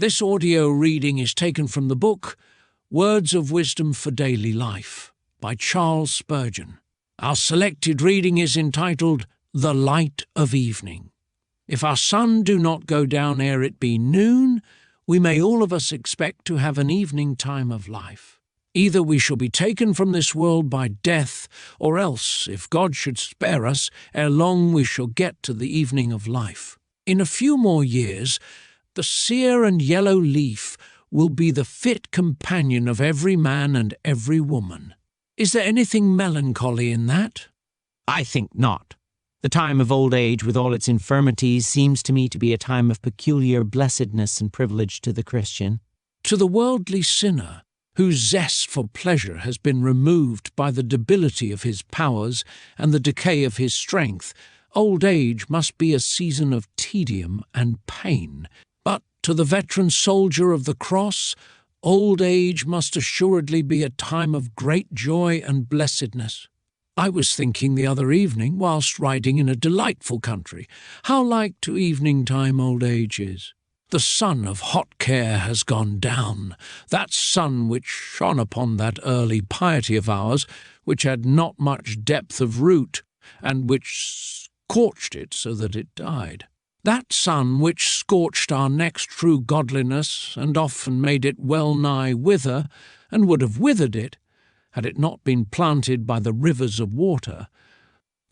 This audio reading is taken from the book Words of Wisdom for Daily Life by Charles Spurgeon. Our selected reading is entitled The Light of Evening. If our sun do not go down ere it be noon, we may all of us expect to have an evening time of life. Either we shall be taken from this world by death, or else, if God should spare us, ere long we shall get to the evening of life. In a few more years, the sere and yellow leaf will be the fit companion of every man and every woman. Is there anything melancholy in that? I think not. The time of old age, with all its infirmities, seems to me to be a time of peculiar blessedness and privilege to the Christian. To the worldly sinner, whose zest for pleasure has been removed by the debility of his powers and the decay of his strength, old age must be a season of tedium and pain. But to the veteran soldier of the cross, old age must assuredly be a time of great joy and blessedness. I was thinking the other evening, whilst riding in a delightful country, how like to evening time old age is. The sun of hot care has gone down, that sun which shone upon that early piety of ours, which had not much depth of root, and which scorched it so that it died. That sun which scorched our next true godliness, and often made it well nigh wither, and would have withered it, had it not been planted by the rivers of water,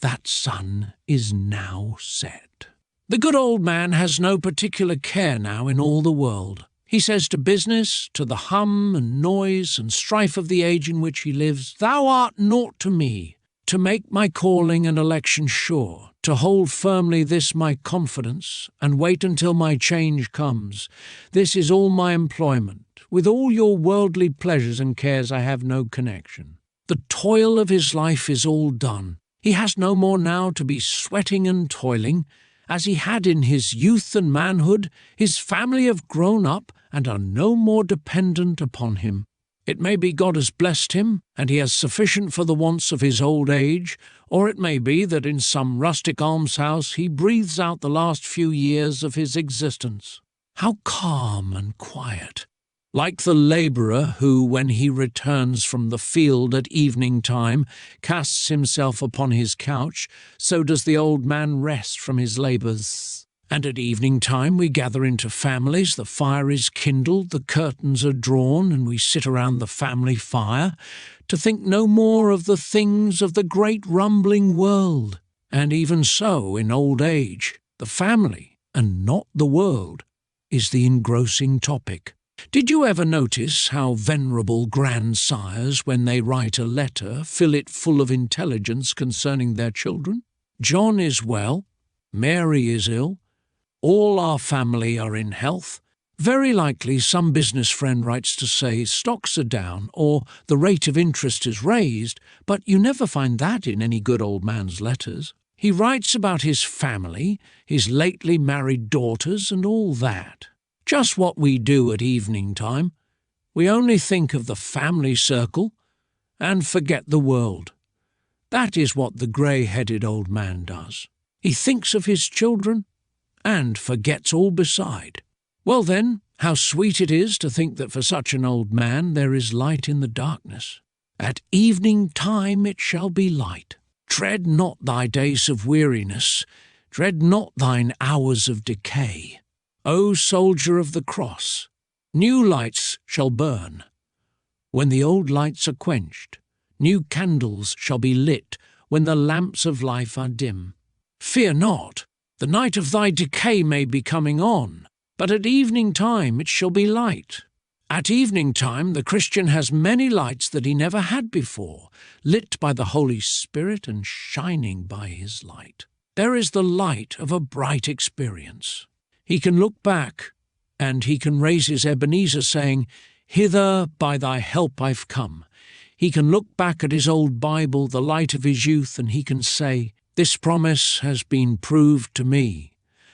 that sun is now set. The good old man has no particular care now in all the world. He says to business, to the hum and noise and strife of the age in which he lives, "Thou art naught to me. To make my calling and election sure, to hold firmly this my confidence, and wait until my change comes. This is all my employment. With all your worldly pleasures and cares I have no connection." The toil of his life is all done. He has no more now to be sweating and toiling. As he had in his youth and manhood, his family have grown up and are no more dependent upon him. It may be God has blessed him, and he has sufficient for the wants of his old age, or it may be that in some rustic almshouse he breathes out the last few years of his existence. How calm and quiet! Like the labourer who, when he returns from the field at evening time, casts himself upon his couch, so does the old man rest from his labours. And at evening time we gather into families, the fire is kindled, the curtains are drawn, and we sit around the family fire, to think no more of the things of the great rumbling world. And even so, in old age, the family, and not the world, is the engrossing topic. Did you ever notice how venerable grandsires, when they write a letter, fill it full of intelligence concerning their children? John is well, Mary is ill, all our family are in health. Very likely some business friend writes to say stocks are down or the rate of interest is raised, but you never find that in any good old man's letters. He writes about his family, his lately married daughters, and all that. Just what we do at evening time. We only think of the family circle and forget the world. That is what the grey-headed old man does. He thinks of his children and forgets all beside. Well then, how sweet it is to think that for such an old man there is light in the darkness. At evening time it shall be light. Dread not thy days of weariness, dread not thine hours of decay. O soldier of the cross, new lights shall burn. When the old lights are quenched, new candles shall be lit when the lamps of life are dim. Fear not, the night of thy decay may be coming on, but at evening time it shall be light. At evening time the Christian has many lights that he never had before, lit by the Holy Spirit and shining by his light. There is the light of a bright experience. He can look back, and he can raise his Ebenezer, saying, "Hither by thy help I've come." He can look back at his old Bible, the light of his youth, and he can say, "This promise has been proved to me.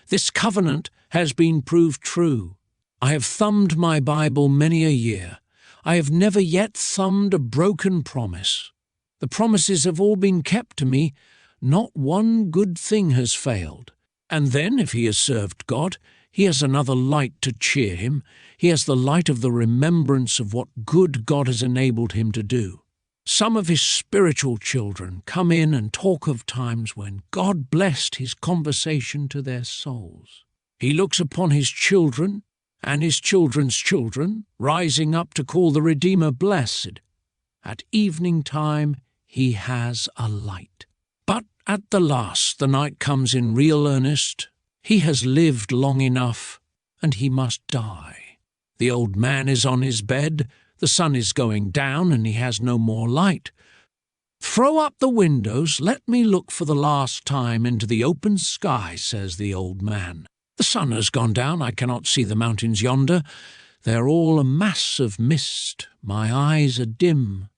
This covenant has been proved true. I have thumbed my Bible many a year. I have never yet thumbed a broken promise. The promises have all been kept to me. Not one good thing has failed." And then, if he has served God, He has another light to cheer him. He has the light of the remembrance of what good God has enabled him to do. Some of his spiritual children come in and talk of times when God blessed his conversation to their souls. He looks upon his children and his children's children, rising up to call the Redeemer blessed. At evening time he has a light. But at the last the night comes in real earnest. He has lived long enough, and he must die. The old man is on his bed, the sun is going down, and he has no more light. "Throw up the windows, let me look for the last time into the open sky," says the old man. "The sun has gone down, I cannot see the mountains yonder. They are all a mass of mist, my eyes are dim,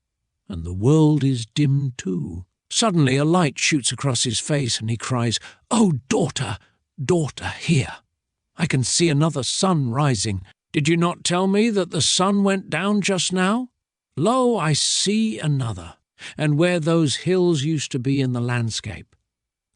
and the world is dim too." Suddenly a light shoots across his face, and he cries, "Oh, daughter, daughter, here! I can see another sun rising. Did you not tell me that the sun went down just now? Lo, I see another, and where those hills used to be in the landscape,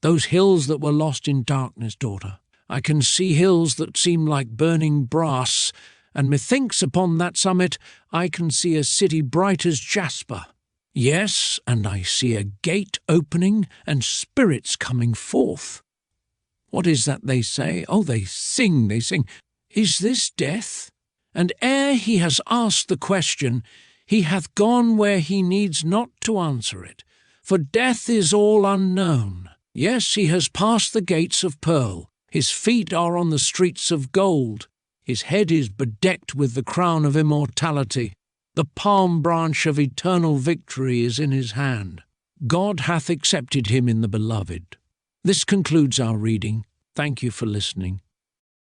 those hills that were lost in darkness, daughter, I can see hills that seem like burning brass, and methinks upon that summit I can see a city bright as jasper. Yes, and I see a gate opening and spirits coming forth. What is that they say? Oh, they sing. Is this death? And ere he has asked the question, he hath gone where he needs not to answer it, for death is all unknown. Yes, he has passed the gates of pearl. His feet are on the streets of gold. His head is bedecked with the crown of immortality. The palm branch of eternal victory is in his hand. God hath accepted him in the beloved. This concludes our reading. Thank you for listening.